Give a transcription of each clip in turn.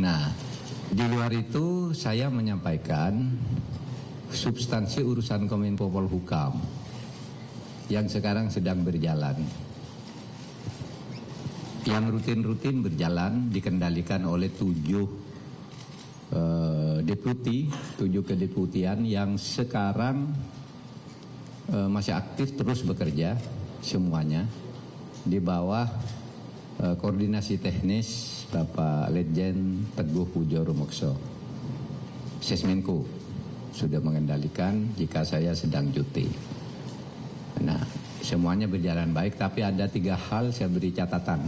Nah, di luar itu saya menyampaikan substansi urusan Kominfo Polhukam yang sekarang sedang berjalan. Yang rutin-rutin berjalan dikendalikan oleh 7 kedeputian yang sekarang masih aktif terus bekerja semuanya di bawah koordinasi teknis Bapak Letjen Teguh Pujo Rumokso. Sesmenko sudah mengendalikan jika saya sedang cuti. Nah, semuanya berjalan baik, tapi ada 3 hal saya beri catatan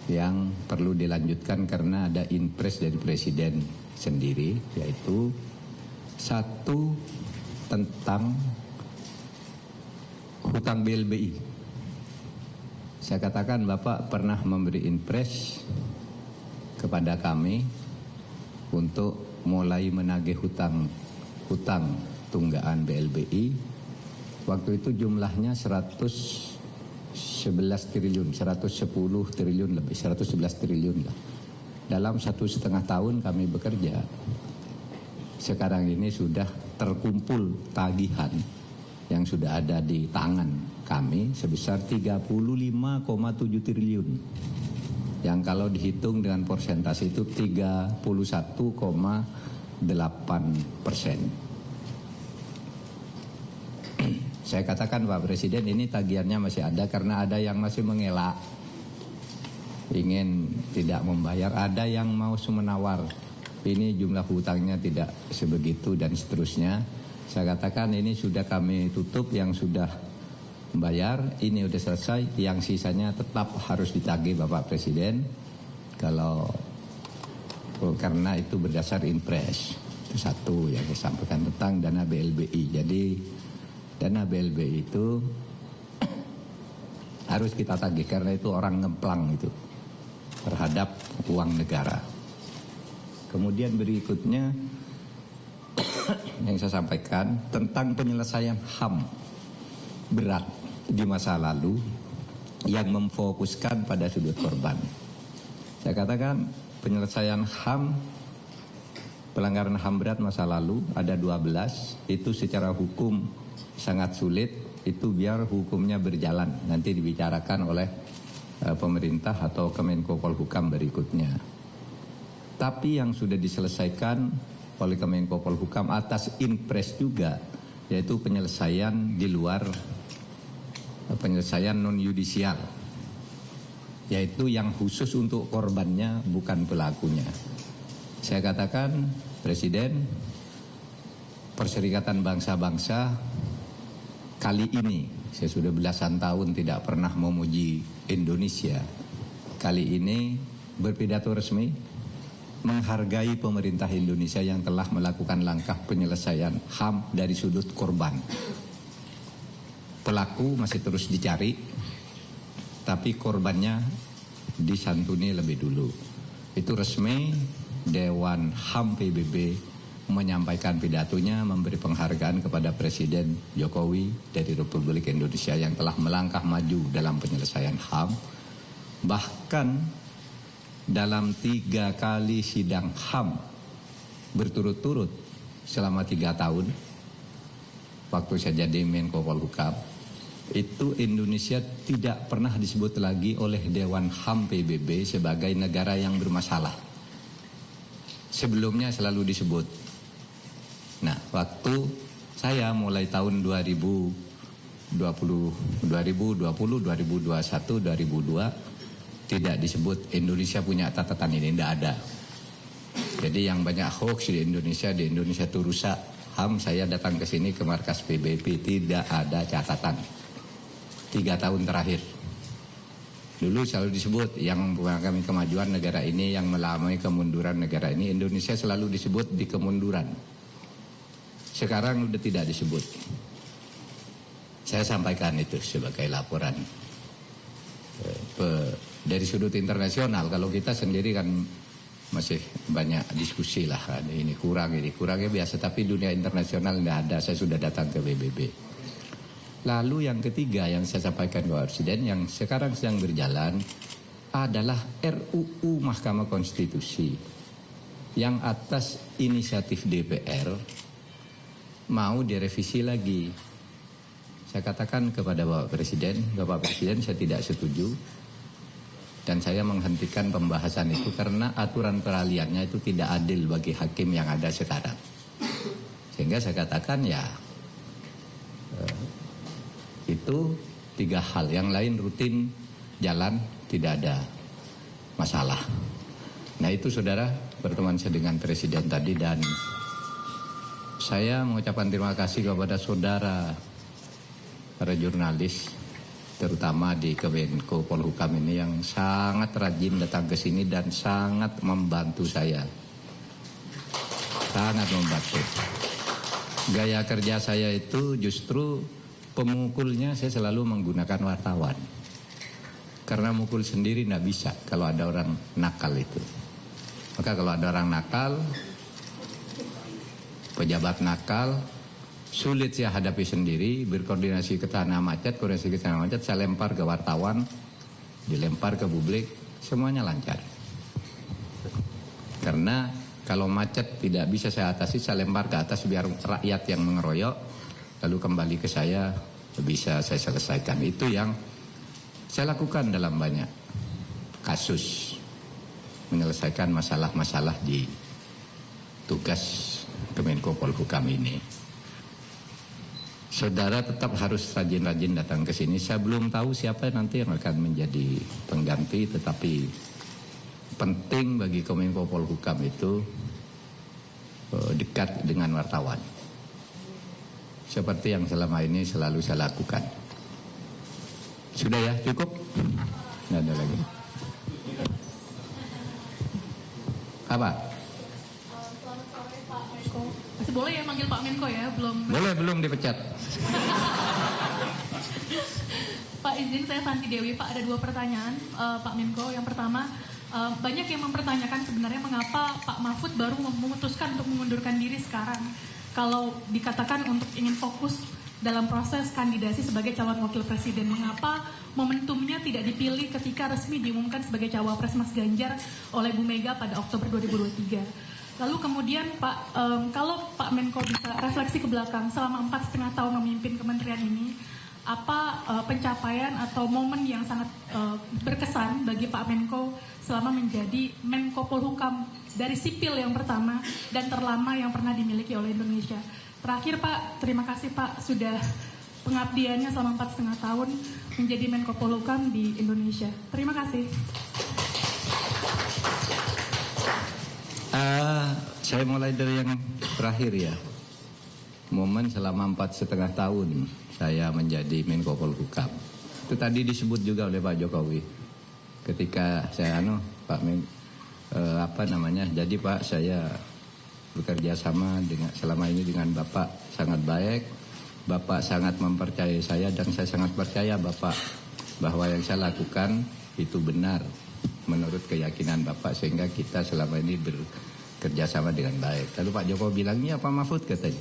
yang perlu dilanjutkan karena ada impres dari Presiden sendiri, yaitu 1 tentang hutang BLBI. Saya katakan Bapak pernah memberi impres kepada kami untuk mulai menagih hutang tunggaan BLBI. Waktu itu jumlahnya 111 triliun, 110 triliun lebih, 111 triliun lah. Dalam 1,5 tahun kami bekerja, sekarang ini sudah terkumpul tagihan yang sudah ada di tangan kami sebesar 35,7 triliun. Yang kalau dihitung dengan persentase itu 31,8%. Saya katakan Pak Presiden, ini tagihannya masih ada karena ada yang masih mengelak, ingin tidak membayar, ada yang mau semenawar, ini jumlah hutangnya tidak sebegitu dan seterusnya. Saya katakan ini sudah kami tutup, yang sudah membayar ini sudah selesai, yang sisanya tetap harus ditagih Bapak Presiden karena itu berdasar impres. Itu 1 yang saya sampaikan tentang dana BLBI. Jadi dana BLBI itu harus kita tagih karena itu orang ngemplang itu terhadap uang negara. Kemudian berikutnya yang saya sampaikan tentang penyelesaian HAM berat di masa lalu yang memfokuskan pada sudut korban. Saya katakan penyelesaian HAM, pelanggaran HAM berat masa lalu ada 12, itu secara hukum sangat sulit, itu biar hukumnya berjalan, nanti dibicarakan oleh pemerintah atau Kemenko Polhukam berikutnya. Tapi yang sudah diselesaikan oleh Kemenko Polhukam atas impres juga, yaitu penyelesaian di luar, penyelesaian non yudisial, yaitu yang khusus untuk korbannya bukan pelakunya. Saya katakan Presiden, Perserikatan Bangsa-Bangsa kali ini, saya sudah belasan tahun tidak pernah memuji Indonesia, kali ini berpidato resmi menghargai pemerintah Indonesia yang telah melakukan langkah penyelesaian HAM dari sudut korban. Pelaku masih terus dicari, tapi korbannya disantuni lebih dulu. Itu resmi Dewan HAM PBB menyampaikan pidatonya, memberi penghargaan kepada Presiden Jokowi dari Republik Indonesia yang telah melangkah maju dalam penyelesaian HAM. Bahkan dalam 3 kali sidang HAM berturut-turut selama 3 tahun, waktu saya jadi Menko Polhukam, itu Indonesia tidak pernah disebut lagi oleh Dewan HAM PBB sebagai negara yang bermasalah. Sebelumnya selalu disebut. Nah, waktu saya mulai tahun 2020, 2021, 2002 tidak disebut Indonesia punya catatan ini, tidak ada. Jadi yang banyak hoax di Indonesia itu rusak HAM. Saya datang ke sini ke markas PBB, tidak ada catatan 3 tahun terakhir. Dulu selalu disebut yang mengalami kemajuan negara ini, yang melamai kemunduran negara ini, Indonesia selalu disebut di kemunduran. Sekarang sudah tidak disebut. Saya sampaikan itu sebagai laporan dari sudut internasional. Kalau kita sendiri kan masih banyak diskusi lah, ini kurangnya biasa, tapi dunia internasional tidak ada. Saya sudah datang ke PBB. Lalu yang ketiga yang saya sampaikan ke Presiden yang sekarang sedang berjalan, adalah RUU Mahkamah Konstitusi yang atas inisiatif DPR mau direvisi lagi. Saya katakan kepada Bapak Presiden saya tidak setuju dan saya menghentikan pembahasan itu karena aturan peralihannya itu tidak adil bagi hakim yang ada sekarang. Sehingga saya katakan itu 3 hal, yang lain rutin jalan, tidak ada masalah. Nah itu saudara, pertemuan saya dengan Presiden tadi, dan saya mengucapkan terima kasih kepada saudara para jurnalis, terutama di Kemenko Polhukam ini yang sangat rajin datang ke sini dan sangat membantu saya. Sangat membantu. Gaya kerja saya itu justru pemukulnya saya selalu menggunakan wartawan. Karena mukul sendiri tidak bisa kalau ada orang nakal itu. Maka kalau ada orang nakal, pejabat nakal, sulit saya hadapi sendiri, berkoordinasi ke tanah macet, saya lempar ke wartawan, dilempar ke publik, semuanya lancar. Karena kalau macet tidak bisa saya atasi, saya lempar ke atas biar rakyat yang mengeroyok, lalu kembali ke saya, bisa saya selesaikan. Itu yang saya lakukan dalam banyak kasus, menyelesaikan masalah-masalah di tugas Kemenko Polhukam ini. Saudara tetap harus rajin-rajin datang ke sini. Saya belum tahu siapa nanti yang akan menjadi pengganti, tetapi penting bagi Kemenko Polhukam itu dekat dengan wartawan. Seperti yang selama ini selalu saya lakukan. Sudah ya, cukup? Nggak ada lagi. Apa? Selamat sore Pak Menko. Masih boleh ya manggil Pak Menko ya? Belum dipecat. Pak izin saya Santi Dewi Pak, ada 2 pertanyaan Pak Menko. Yang pertama, banyak yang mempertanyakan sebenarnya mengapa Pak Mahfud baru memutuskan untuk mengundurkan diri sekarang. Kalau dikatakan untuk ingin fokus dalam proses kandidasi sebagai calon wakil presiden, mengapa momentumnya tidak dipilih ketika resmi diumumkan sebagai cawapres Mas Ganjar oleh Bu Mega pada Oktober 2023? Lalu kemudian Pak, kalau Pak Menko bisa refleksi ke belakang selama 4,5 tahun memimpin kementerian ini, apa pencapaian atau momen yang sangat berkesan bagi Pak Menko selama menjadi Menko Polhukam dari sipil yang pertama dan terlama yang pernah dimiliki oleh Indonesia? Terakhir Pak, terima kasih Pak sudah pengabdiannya selama 4,5 tahun menjadi Menko Polhukam di Indonesia. Terima kasih. Saya mulai dari yang terakhir ya. Momen selama 4,5 tahun saya menjadi Menko Polhukam. Itu tadi disebut juga oleh Pak Jokowi. Ketika saya jadi Pak, saya bekerja sama selama ini dengan Bapak sangat baik. Bapak sangat mempercayai saya dan saya sangat percaya Bapak bahwa yang saya lakukan itu benar menurut keyakinan Bapak, sehingga kita selama ini bekerja sama dengan baik. Lalu Pak Jokowi bilangnya Pak Mahfud, katanya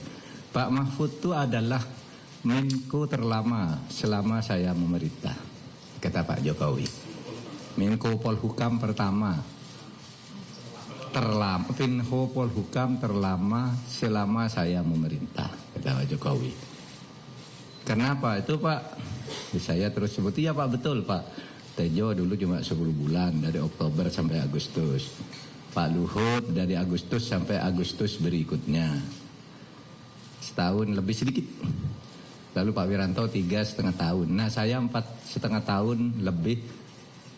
Pak Mahfud itu adalah Menko terlama selama saya memerintah, kata Pak Jokowi. Menko Polhukam pertama Menko Polhukam terlama selama saya memerintah, kata Pak Jokowi. Kenapa itu Pak? Saya terus sebut, iya Pak, betul Pak. Tejo dulu cuma 10 bulan dari Oktober sampai Agustus. Pak Luhut dari Agustus sampai Agustus berikutnya, setahun lebih sedikit. Lalu Pak Wiranto 3,5 tahun. Nah saya 4,5 tahun lebih.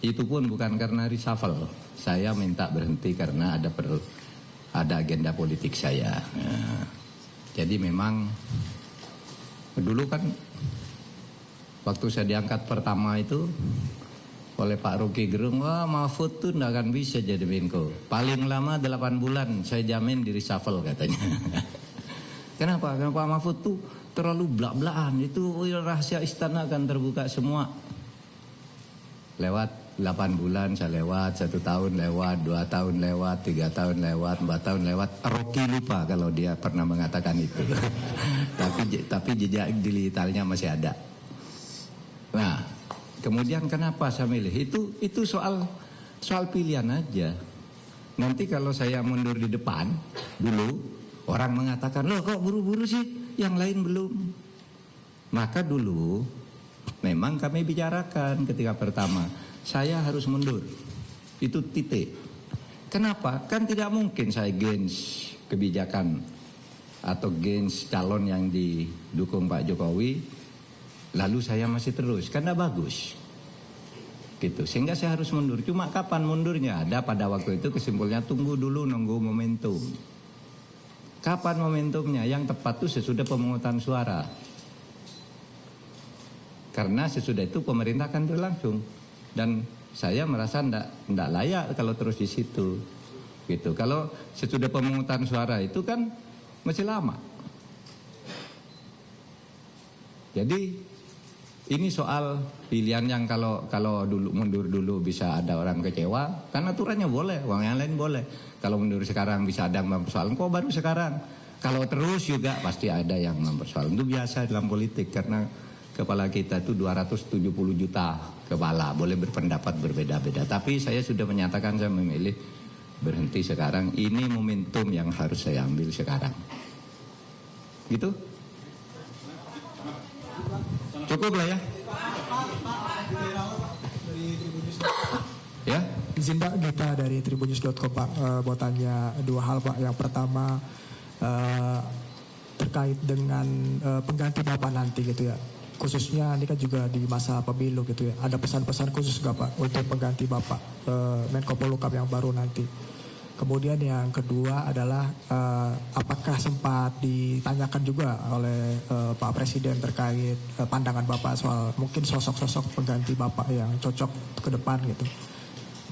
Itu pun bukan karena reshuffle. Saya minta berhenti karena ada agenda politik saya. Nah, jadi memang dulu kan waktu saya diangkat pertama itu oleh Pak Rocky Gerung, wah Mahfud tuh nggak akan bisa jadi Menko. Paling lama 8 bulan saya jamin di reshuffle, katanya. Kenapa? Karena Pak Mahfud tuh terlalu belak-belakan. Itu rahasia istana akan terbuka semua. Lewat 8 bulan saya lewat, 1 tahun lewat, 2 tahun lewat, 3 tahun lewat, 4 tahun lewat. Rocky lupa kalau dia pernah mengatakan itu. tapi jejak digitalnya masih ada. Nah, kemudian kenapa saya milih? Itu soal soal pilihan aja. Nanti kalau saya mundur di depan dulu, orang mengatakan, loh kok buru-buru sih, yang lain belum. Maka dulu memang kami bicarakan ketika pertama, saya harus mundur. Itu titik. Kenapa? Kan tidak mungkin saya gens kebijakan atau gens calon yang didukung Pak Jokowi, lalu saya masih terus. Karena bagus. Gitu. Sehingga saya harus mundur. Cuma kapan mundurnya? Ada pada waktu itu kesimpulannya tunggu dulu, nunggu momentum. Kapan momentumnya? Yang tepat itu sesudah pemungutan suara. Karena sesudah itu pemerintah akan berlangsung. Dan saya merasa tidak layak kalau terus di situ. Gitu. Kalau sesudah pemungutan suara itu kan masih lama. Jadi ini soal pilihan yang kalau dulu mundur dulu bisa ada orang kecewa, kan aturannya boleh, uang yang lain boleh. Kalau mundur sekarang bisa ada yang mempersoalkan, kok baru sekarang? Kalau terus juga pasti ada yang mempersoalkan. Itu biasa dalam politik karena kepala kita itu 270 juta kepala, boleh berpendapat berbeda-beda. Tapi saya sudah menyatakan saya memilih berhenti sekarang. Ini momentum yang harus saya ambil sekarang. Gitu? Cukup lah ya. Ya. Izin Pak, kita dari tribunnews.com Pak, mau tanya dua hal Pak. Yang pertama terkait dengan pengganti Bapak nanti gitu ya. Khususnya ini kan juga di masa pemilu gitu ya. Ada pesan-pesan khusus nggak Pak untuk pengganti Bapak Menko Polhukam yang baru nanti? Kemudian yang kedua adalah apakah sempat ditanyakan juga oleh Pak Presiden terkait pandangan Bapak soal mungkin sosok-sosok pengganti Bapak yang cocok ke depan gitu.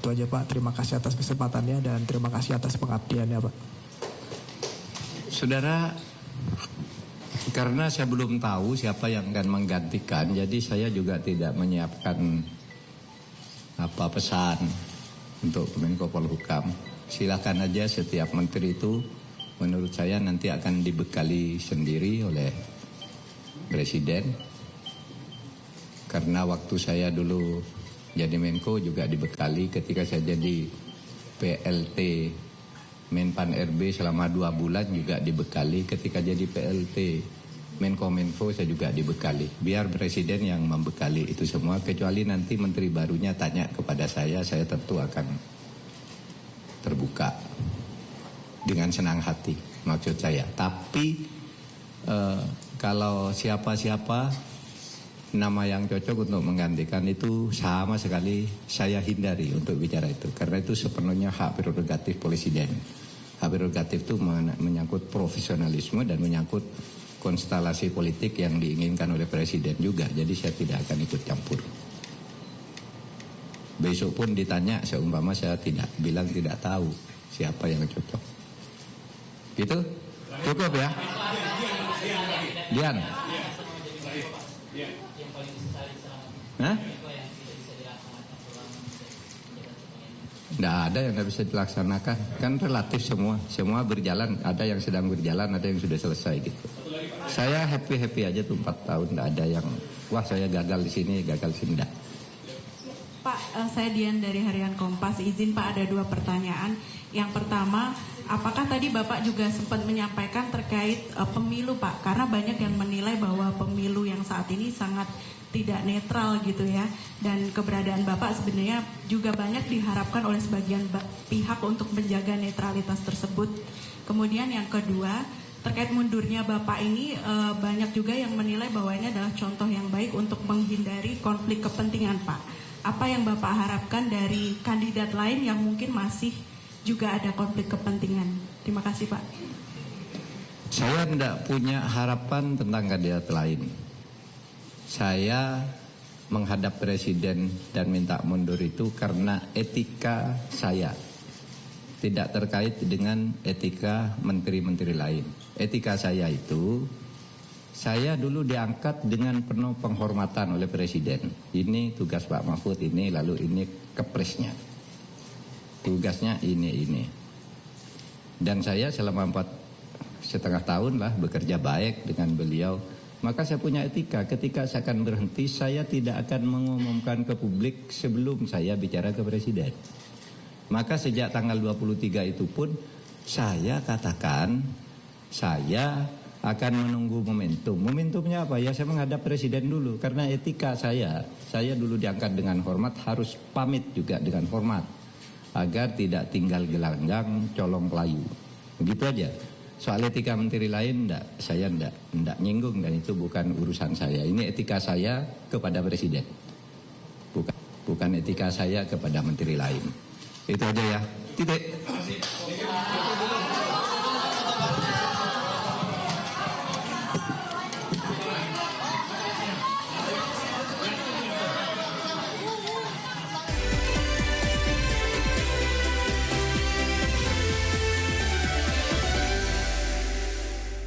Itu aja Pak, terima kasih atas kesempatannya dan terima kasih atas pengabdiannya Pak. Saudara, karena saya belum tahu siapa yang akan menggantikan, jadi saya juga tidak menyiapkan pesan untuk Menko Polhukam. Silakan aja setiap menteri itu menurut saya nanti akan dibekali sendiri oleh Presiden. Karena waktu saya dulu jadi Menko juga dibekali ketika saya jadi PLT Menpan RB selama 2 bulan juga dibekali. Ketika jadi PLT Menkominfo saya juga dibekali. Biar Presiden yang membekali itu semua, kecuali nanti menteri barunya tanya kepada saya tentu akan terbuka dengan senang hati maksud saya. Tapi kalau siapa-siapa nama yang cocok untuk menggantikan itu sama sekali saya hindari untuk bicara itu, karena itu sepenuhnya hak prerogatif Presiden. Hak prerogatif itu menyangkut profesionalisme dan menyangkut konstelasi politik yang diinginkan oleh Presiden juga. Jadi saya tidak akan ikut campur. Besok pun ditanya seumpama saya bilang tidak tahu siapa yang cocok. Gitu? Cukup ya? Dian? Hah? Tidak ada yang tidak bisa dilaksanakan. Kan relatif semua. Semua berjalan. Ada yang sedang berjalan, ada yang sudah selesai gitu. Saya happy-happy aja tuh 4 tahun. Tidak ada yang, wah saya gagal di sini, gagal di sini. Tidak. Pak, saya Dian dari Harian Kompas. Izin Pak, ada 2 pertanyaan. Yang pertama, apakah tadi Bapak juga sempat menyampaikan terkait pemilu Pak? Karena banyak yang menilai bahwa pemilu yang saat ini sangat tidak netral gitu ya. Dan keberadaan Bapak sebenarnya juga banyak diharapkan oleh sebagian pihak untuk menjaga netralitas tersebut. Kemudian yang kedua, terkait mundurnya Bapak ini banyak juga yang menilai bahwa ini adalah contoh yang baik untuk menghindari konflik kepentingan Pak. Apa yang Bapak harapkan dari kandidat lain yang mungkin masih juga ada konflik kepentingan? Terima kasih Pak. Saya tidak punya harapan tentang kandidat lain. Saya menghadap Presiden dan minta mundur itu karena etika saya. Tidak terkait dengan etika menteri-menteri lain. Etika saya itu, saya dulu diangkat dengan penuh penghormatan oleh Presiden. Ini tugas Pak Mahfud ini, lalu ini kepresnya. Tugasnya ini. Dan saya selama 4,5 tahun lah bekerja baik dengan beliau. Maka saya punya etika. Ketika saya akan berhenti, saya tidak akan mengumumkan ke publik sebelum saya bicara ke Presiden. Maka sejak tanggal 23 itu pun saya katakan saya akan menunggu momentum. Momentumnya apa? Ya saya menghadap presiden dulu. Karena etika saya dulu diangkat dengan hormat, harus pamit juga dengan hormat. Agar tidak tinggal gelanggang, colong pelayu. Begitu aja. Soal etika menteri lain saya enggak nyinggung, dan itu bukan urusan saya. Ini etika saya kepada presiden. Bukan etika saya kepada menteri lain. Itu aja ya. Titik.